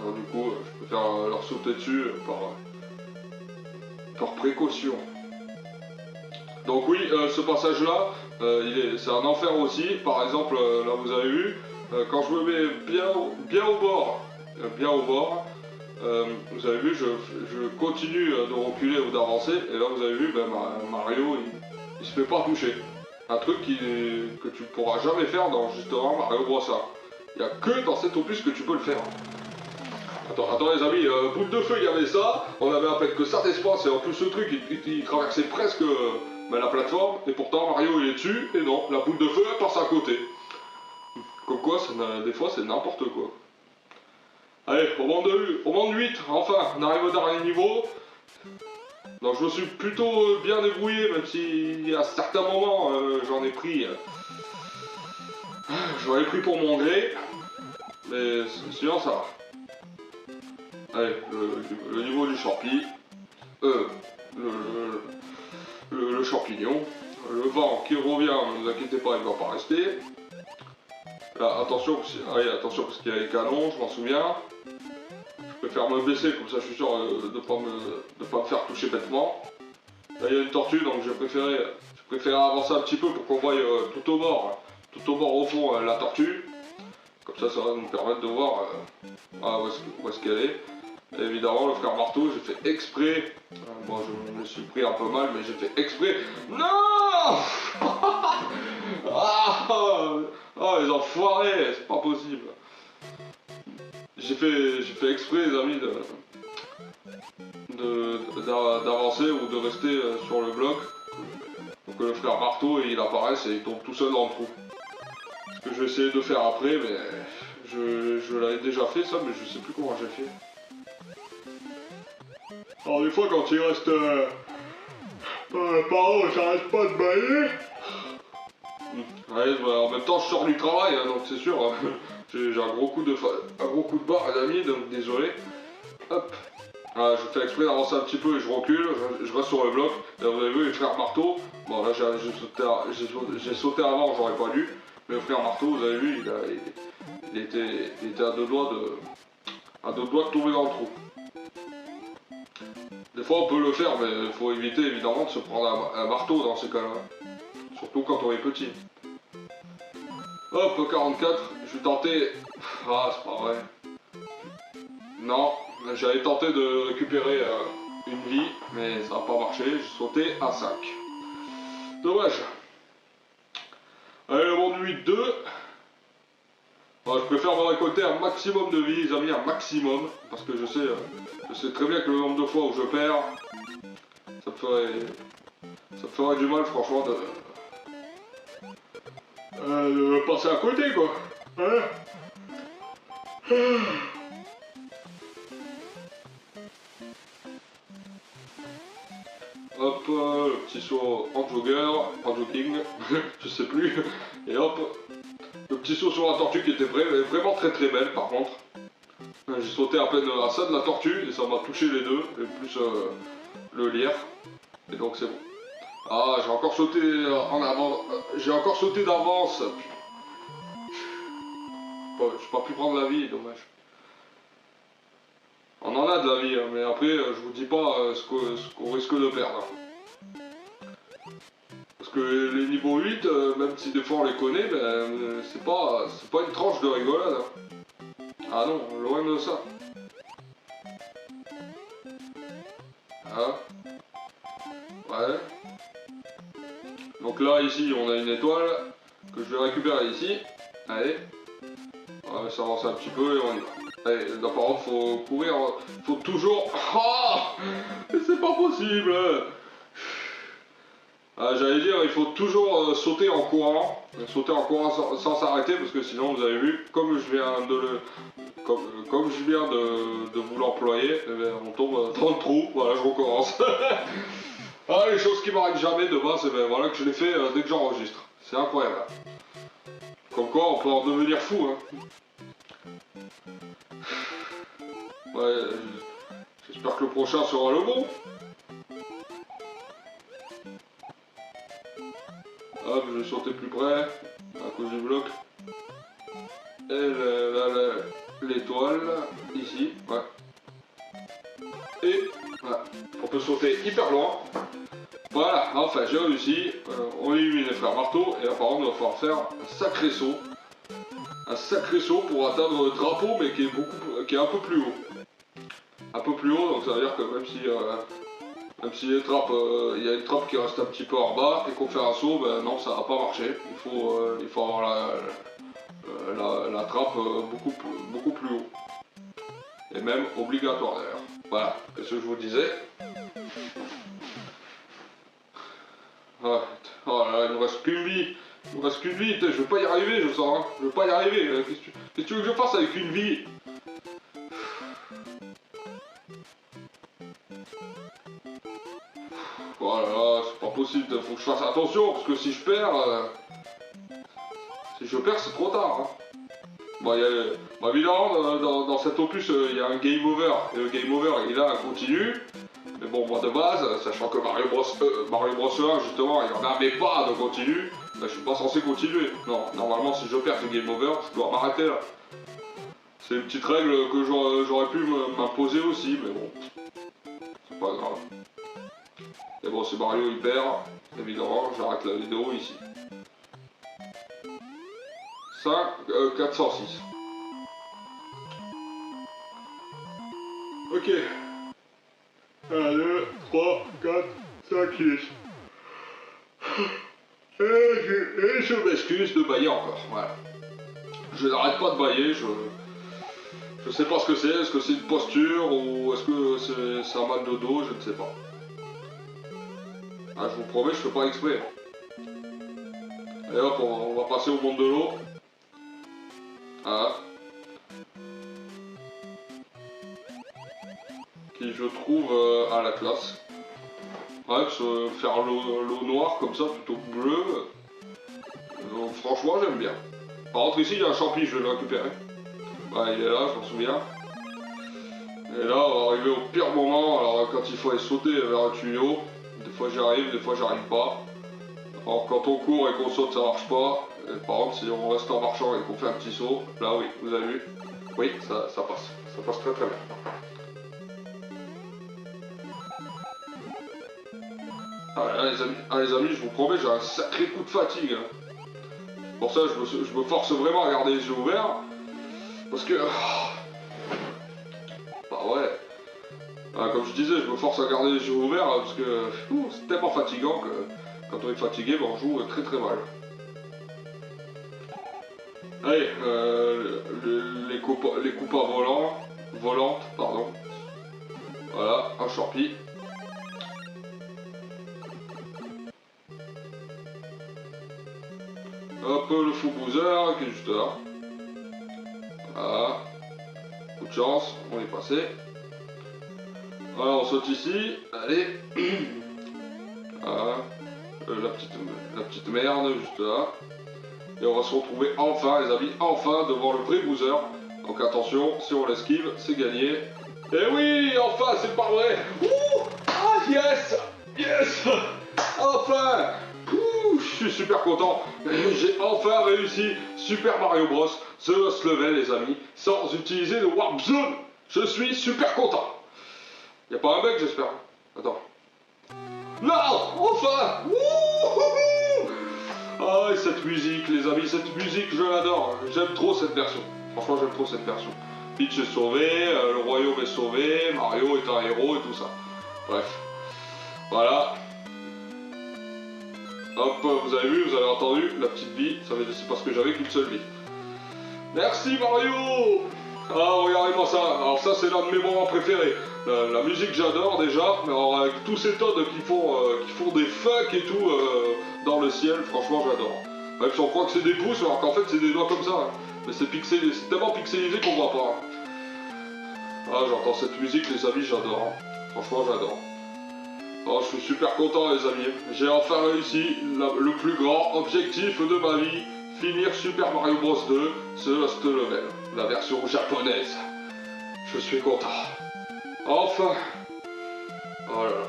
Alors, du coup, je préfère leur sauter dessus par précaution. Donc oui, ce passage-là, c'est un enfer aussi. Par exemple, là vous avez vu, quand je me mets bien au bord, vous avez vu, je continue de reculer ou d'avancer, et là vous avez vu, ben, Mario, il se fait pas toucher. Un truc que tu pourras jamais faire dans justement Mario Bros. Il n'y a que dans cet opus que tu peux le faire. Attends les amis, boule de feu il y avait ça, on avait à peine que ça d'espace, et en plus ce truc il traversait presque la plateforme, et pourtant Mario il est dessus, et non, la boule de feu elle passe à côté. Comme quoi, des fois c'est n'importe quoi. Allez, au monde 8, enfin, on arrive au dernier niveau. Donc je me suis plutôt bien débrouillé, même si à certains moments j'en ai pris pour mon gré. Mais sinon ça va. Allez, le niveau du champi. Le champignon. Le vent qui revient, ne vous inquiétez pas, il ne va pas rester. Là, attention, attention parce qu'il y a les canons, je m'en souviens. Je préfère me baisser, comme ça je suis sûr de ne pas me faire toucher bêtement. Là il y a une tortue, donc je préférais avancer un petit peu pour qu'on voie tout au bord au fond la tortue. Comme ça va nous permettre de voir où est-ce qu'elle est. Et évidemment le frère marteau, j'ai fait exprès. Moi je me suis pris un peu mal, mais j'ai fait exprès. Non. Ah, les enfoirés, c'est pas possible. J'ai fait exprès les amis d'avancer ou de rester sur le bloc pour que le frère marteau il apparaisse et il tombe tout seul dans le trou. Ce que je vais essayer de faire après, mais je l'avais déjà fait ça, mais je sais plus comment j'ai fait. Alors des fois quand il reste par an, j'arrête pas de bailler. Ouais, bah, en même temps je sors du travail, hein, donc c'est sûr, j'ai un gros coup de barre les amis, donc désolé. Hop. Je fais exprès d'avancer un petit peu et je recule, je reste sur le bloc. Là vous avez vu les frères marteau, bon là j'ai sauté avant, j'aurais pas dû. Mais le frère marteau, vous avez vu, il était à deux doigts de tomber dans le trou. Des fois on peut le faire, mais il faut éviter évidemment de se prendre un marteau dans ces cas-là. Surtout quand on est petit. Hop, 44, je vais tenter... Ah, c'est pas vrai. Non, j'avais tenté de récupérer une vie, mais ça n'a pas marché, j'ai sauté à 5. Dommage. Allez, le monde 8-2. Je préfère me récolter un maximum de vie, les amis, un maximum. Parce que je sais très bien que le nombre de fois où je perds, ça me ferait du mal, franchement, de passer à côté, quoi. Hein. Hop, le petit saut en jogging, je sais plus. Et hop, le petit saut sur la tortue qui était vraiment très très belle par contre. J'ai sauté à peine à ça de la tortue et ça m'a touché les deux, et plus le lierre. Et donc c'est bon. Ah, j'ai encore sauté en avant, j'ai encore sauté d'avance. J'ai pas pu prendre la vie, dommage. On en a de la vie, hein, mais après je vous dis pas ce qu'on risque de perdre. Parce que les niveaux 8, même si des fois on les connaît, ben, c'est pas une tranche de rigolade. Hein. Ah non, loin de ça. Ah. Ouais. Donc là, ici, on a une étoile que je vais récupérer ici. Allez. On va s'avancer un petit peu et on y va. Allez, là, par contre, faut courir, faut toujours... Oh, c'est pas possible. Ah, j'allais dire, il faut toujours sauter en courant sans s'arrêter, parce que sinon, vous avez vu, comme je viens de le... Comme je viens de vous l'employer, eh bien, on tombe dans le trou, voilà, je recommence. Ah, les choses qui m'arrivent jamais de base, ben, voilà que je les fais dès que j'enregistre. C'est incroyable. Comme quoi, on peut en devenir fou. Hein. Ouais, j'espère que le prochain sera le bon. Hop, je vais sauter plus près, à cause du bloc. Et l'étoile, ici, ouais. Et, voilà, on peut sauter hyper loin. Voilà, enfin j'ai réussi, on élimine les frères marteau, et apparemment il va falloir faire un sacré saut. Un sacré saut pour atteindre le drapeau, mais qui est un peu plus haut. Un peu plus haut, donc ça veut dire que même si les trappes, il y a une trappe qui reste un petit peu en bas, et qu'on fait un saut, ben non, ça va pas marcher. Il faut avoir la trappe beaucoup plus haut. Et même obligatoire d'ailleurs. Voilà, c'est ce que je vous disais. Ah, oh là là, il me reste qu'une vie. Il me reste qu'une vie, je vais pas y arriver, je sens. Hein. Je vais pas y arriver. Qu'est-ce que tu veux que je fasse avec une vie? Oh là là, c'est pas possible, faut que je fasse attention, parce que si je perds, c'est trop tard. Hein. Bon, évidemment, dans cet opus, il y a un game over, et le game over, il a un continu. Mais bon, moi de base, sachant que Mario Bros 1, justement, il n'y en avait pas de continu, ben, je suis pas censé continuer. Non, normalement, si je perds ce game over, je dois m'arrêter là. C'est une petite règle que j'aurais pu m'imposer aussi, mais bon, c'est pas grave. Et bon, si Mario il perd, évidemment, j'arrête la vidéo ici. 406. Ok. 1, 2, 3, 4, 5, 6. Et je m'excuse de bailler encore, voilà. Je n'arrête pas de bailler, je sais pas ce que c'est, est-ce que c'est une posture ou est-ce que c'est un mal de dos, je ne sais pas. Ah, je vous promets, je fais pas exprès. Et hop, on va passer au monde de l'eau. Ah. Qui je trouve à la classe. Ouais, parce que faire l'eau noire comme ça plutôt que bleu, franchement j'aime bien. Par contre ici il y a un champi, je vais le récupérer. Ouais, il est là, je m'en souviens. Et là on va arriver au pire moment, alors quand il faut aller sauter vers un tuyau, des fois j'y arrive, des fois j'arrive pas. Alors quand on court et qu'on saute ça marche pas. Et par contre si on reste en marchant et qu'on fait un petit saut, là oui, vous avez vu. Oui, ça passe. Ça passe très très bien. Ah les amis, je vous promets, j'ai un sacré coup de fatigue. Hein. Pour ça, je me force vraiment à garder les yeux ouverts. Parce que... Bah ouais. Ah, comme je disais, je me force à garder les yeux ouverts parce que c'est tellement fatigant que quand on est fatigué, ben, on joue très très mal. Allez, les coupas volantes, pardon. Voilà, un champi. Hop, le fou boozer qui est juste là. Voilà. Coup de chance, on est passé. Voilà, on saute ici. Allez. Voilà. La petite merde juste là. Et on va se retrouver enfin, les amis, enfin devant le vrai boozer. Donc attention, si on l'esquive, c'est gagné. Et oui, enfin, c'est pas vrai. Ouh, ah, yes. Yes. Enfin. Je suis super content, j'ai enfin réussi Super Mario Bros. The Lost Level les amis, sans utiliser de Warp Zone. Je suis super content. Y'a pas un bug j'espère. Attends. Non, enfin. Ah, cette musique les amis, cette musique je l'adore. J'aime trop cette version. Franchement j'aime trop cette version. Peach est sauvé, le royaume est sauvé, Mario est un héros et tout ça. Bref. Voilà. Hop, vous avez vu, vous avez entendu, la petite vie, c'est parce que j'avais qu'une seule vie. Merci Mario. Ah, regardez-moi ça. Alors ça, c'est l'un de mes moments préférés. La musique, j'adore déjà, mais alors avec tous ces tonnes qui font des fuck et tout dans le ciel, franchement, j'adore. Même si on croit que c'est des pouces, alors qu'en fait, c'est des doigts comme ça. Hein. Mais c'est pixelisé, c'est tellement pixelisé qu'on voit pas. Hein. Ah, j'entends cette musique, les amis, j'adore. Hein. Franchement, j'adore. Oh, je suis super content, les amis. J'ai enfin réussi le plus grand objectif de ma vie. Finir Super Mario Bros 2, ce Lost Level, la version japonaise. Je suis content. Enfin. Oh là là.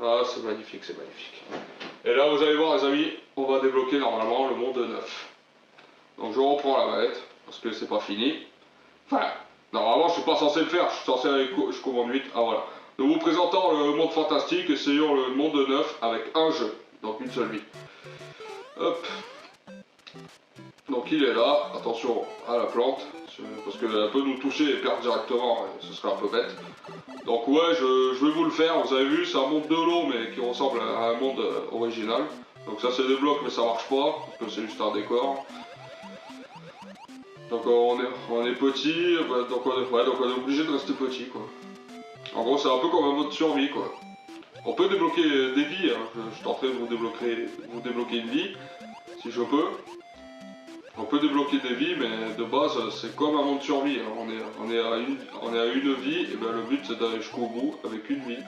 Ah, c'est magnifique, c'est magnifique. Et là, vous allez voir, les amis, on va débloquer normalement le monde 9. Donc je reprends la manette, parce que c'est pas fini. Enfin, normalement, je suis pas censé le faire, je suis censé aller jusqu'au monde 8. Ah voilà. Nous vous présentons le monde fantastique, essayons le monde 9 avec un jeu, donc une seule vie. Hop. Donc il est là, attention à la plante, parce qu'elle peut nous toucher et perdre directement, ce serait un peu bête. Donc ouais, je vais vous le faire, vous avez vu, c'est un monde de l'eau, mais qui ressemble à un monde original. Donc ça c'est des blocs, mais ça marche pas, parce que c'est juste un décor. Donc on est petit, donc on est obligé de rester petit, quoi. En gros, c'est un peu comme un mode survie, quoi. On peut débloquer des vies, hein. Je tenterai de vous débloquer une vie, si je peux. On peut débloquer des vies, mais de base, c'est comme un monde survie. Hein. On est à une vie, et ben le but c'est d'aller jusqu'au bout avec une vie.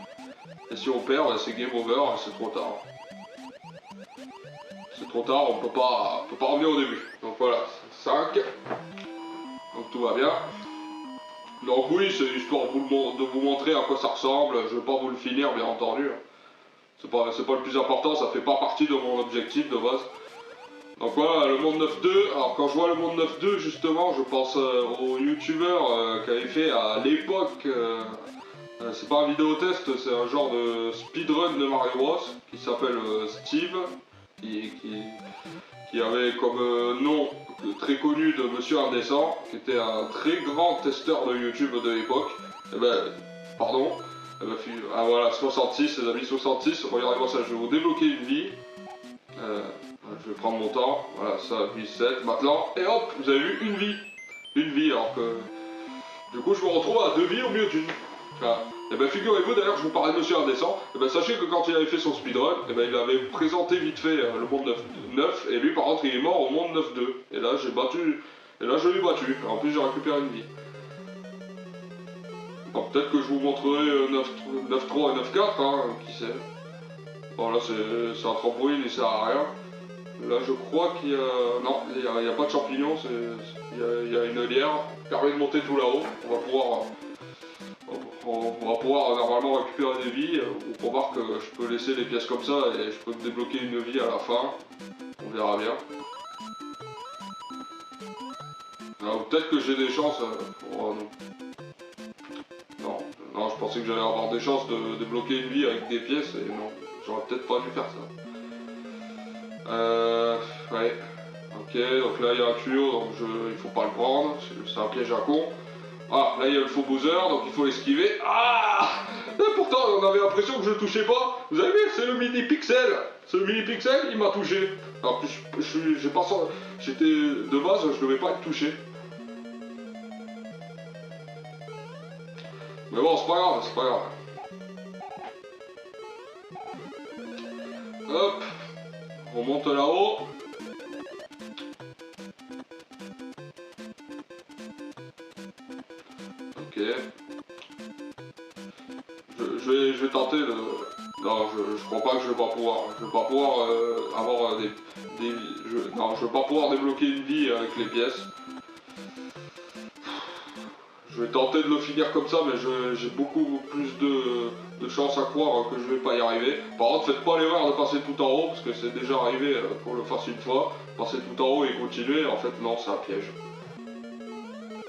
Et si on perd, ben, c'est game over, c'est trop tard. C'est trop tard, on peut pas revenir au début. Donc voilà, 5. Donc tout va bien. Donc oui, c'est histoire de vous montrer à quoi ça ressemble. Je vais pas vous le finir, bien entendu. C'est pas le plus important, ça fait pas partie de mon objectif de base. Donc voilà, le monde 9.2. Alors quand je vois le monde 9.2, justement, je pense aux youtubeurs qui avaient fait à l'époque, c'est pas un vidéo test, c'est un genre de speedrun de Mario Bros qui s'appelle Steve, qui avait comme nom très connu de Monsieur Indécent, qui était un très grand testeur de YouTube de l'époque. Et ben, pardon, ah voilà, 66, les amis, 66, regardez-moi ça, je vais vous débloquer une vie. Je vais prendre mon temps, voilà, ça, 8, 7, maintenant, et hop, vous avez vu une vie. Une vie, alors que... Du coup, je me retrouve à 2 vies au mieux d'une. Voilà. Et ben figurez-vous, d'ailleurs, je vous parlais de Monsieur Indécent, et ben sachez que quand il avait fait son speedrun, et ben il avait présenté vite fait le monde 9, et lui, par contre, il est mort au monde 9.2. Et là, je l'ai battu, en plus j'ai récupéré une vie. Donc peut-être que je vous montrerai 9.3 et 9.4, hein, qui sait. Bon là, c'est un trampoline, il sert à rien. Là, je crois qu'il y a... Non, il n'y a pas de champignons, il y a une lierre qui permet de monter tout là-haut. On va pouvoir normalement récupérer des vies. On va voir que je peux laisser les pièces comme ça et je peux débloquer une vie à la fin. On verra bien. Peut-être que j'ai des chances... Oh, non. Non, je pensais que j'allais avoir des chances de débloquer une vie avec des pièces et non, j'aurais peut-être pas dû faire ça. Ouais. Ok, donc là il y a un tuyau, donc il faut pas le prendre, c'est un piège à con. Ah, là il y a le faux boozer, donc il faut l'esquiver. Ah! Et pourtant on avait l'impression que je le touchais pas. Vous avez vu, c'est le mini pixel. C'est le mini pixel, il m'a touché. Alors que j'ai pas senti... J'étais... De base, je devais pas être touché. Mais bon, c'est pas grave, c'est pas grave. Hop. On monte là-haut. Ok. Je vais tenter de... Non, je crois pas que je vais pas pouvoir. Je vais pas pouvoir avoir des... Non, je vais pas pouvoir débloquer une vie avec les pièces. Je vais tenter de le finir comme ça, mais j'ai beaucoup plus de chances à croire que je vais pas y arriver. Par contre, faites pas l'erreur de passer tout en haut, parce que c'est déjà arrivé qu'on le fasse une fois. Passer tout en haut et continuer, en fait non, c'est un piège.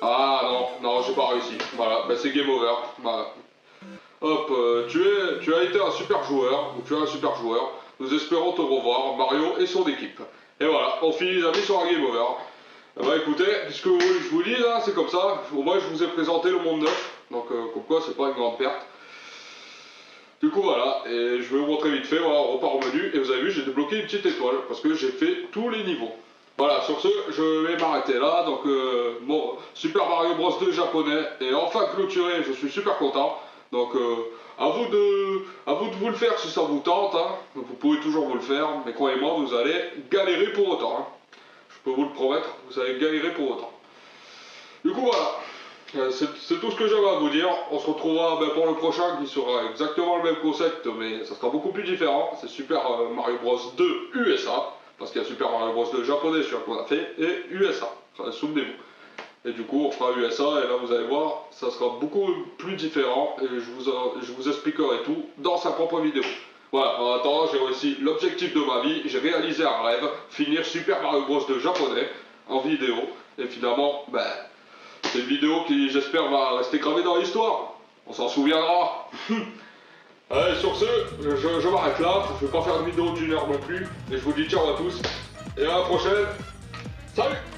Ah non, j'ai pas réussi. Voilà, ben c'est game over. Voilà. Hop, tu as été un super joueur, ou tu es un super joueur. Nous espérons te revoir, Mario et son équipe. Et voilà, on finit les amis sur un game over. Bah écoutez, puisque je vous dis là, c'est comme ça. Au moins je vous ai présenté le monde neuf. Donc comme quoi c'est pas une grande perte. Du coup voilà, et je vais vous montrer vite fait, voilà, on repart au menu, et vous avez vu, j'ai débloqué une petite étoile, parce que j'ai fait tous les niveaux. Voilà, sur ce, je vais m'arrêter là, donc mon Super Mario Bros 2 japonais est enfin clôturé, je suis super content. Donc à vous de vous le faire si ça vous tente, hein. Vous pouvez toujours vous le faire, mais croyez-moi, vous allez galérer pour autant. Hein. Je peux vous le promettre, vous allez galérer pour autant. Du coup voilà. C'est tout ce que j'avais à vous dire. On se retrouvera pour le prochain qui sera exactement le même concept, mais ça sera beaucoup plus différent. C'est Super Mario Bros 2 USA, parce qu'il y a Super Mario Bros 2 japonais, celui qu'on a fait, et USA. Souvenez-vous. Et du coup, on fera USA, et là vous allez voir, ça sera beaucoup plus différent, et je vous expliquerai tout dans sa propre vidéo. Voilà, en attendant, j'ai réussi l'objectif de ma vie, j'ai réalisé un rêve, finir Super Mario Bros 2 japonais en vidéo, et finalement, c'est une vidéo qui, j'espère, va rester gravée dans l'histoire. On s'en souviendra. Allez, sur ce, je m'arrête là. Je vais pas faire une vidéo d'1 heure non plus. Et je vous dis ciao à tous. Et à la prochaine. Salut!